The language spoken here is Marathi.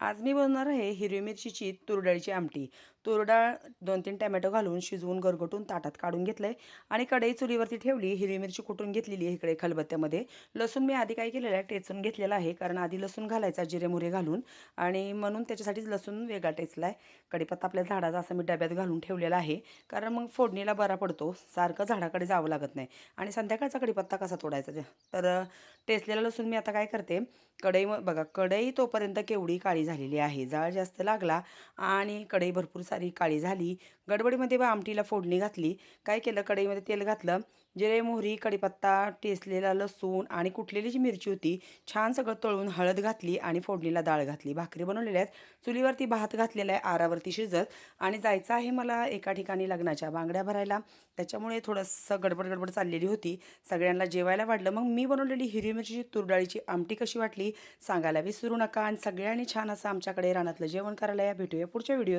आज मी बनवणार आहे हिरवी मिरचीची तुरडाळीची आमटी. तुरडाळ 2-3 टोमॅटो घालून शिजवून गरगटून ताटात काढून घेतलंय आणि कढई चुलीवरती ठेवली. हिरवी मिरची कुटून घेतलेली आहे इकडे खलबत्त्यामध्ये. लसूण मी आधी काय केलेलं आहे टेचून घेतलेला आहे, कारण आधी लसूण घालायचा जिरे मोहरी घालून आणि म्हणून त्याच्यासाठीच लसूण वेगळा टेचला आहे. कढीपत्ता आपल्या झाडाचा असं मी डब्यात घालून ठेवलेला आहे, कारण मग फोडणीला बरा पडतो, सारखं झाडाकडे जावं लागत नाही. आणि संध्याकाळचा कढीपत्ता कसा तोडायचा तर टेचलेला लसूण मी आता काय करते, कढई बघा कढई तोपर्यंत केवढी काळी झालेली आहे. जाळ जास्त लागला आणि कढई भरपूर सारी काळी झाली. गडबडीमध्ये आमटीला फोडणी घातली. काय केलं, कढईमध्ये तेल घातलं, जिरे मोहरी कढीपत्ता टेचलेला लसूण आणि कुटलेली जी मिरची होती छान सगळं तळून हळद घातली आणि फोडणीला डाळ घातली. भाकरी बनवलेल्या आहेत, चुलीवरती भात घातलेला आहे आरावरती शिजत. आणि जायचं आहे मला एका ठिकाणी लग्नाच्या बांगड्या भरायला, त्याच्यामुळे थोडंसं गडबड गडबड चाललेली होती. सगळ्यांना जेवायला वाढलं. मग मी बनवलेली हिरवी मिरचीची तुरडाळीची आमटी कशी वाटली सांगायला विसरू नका आणि सगळ्यांनी छान असं आमच्याकडे रानातलं जेवण करायला या. भेटूया पुढच्या व्हिडिओ.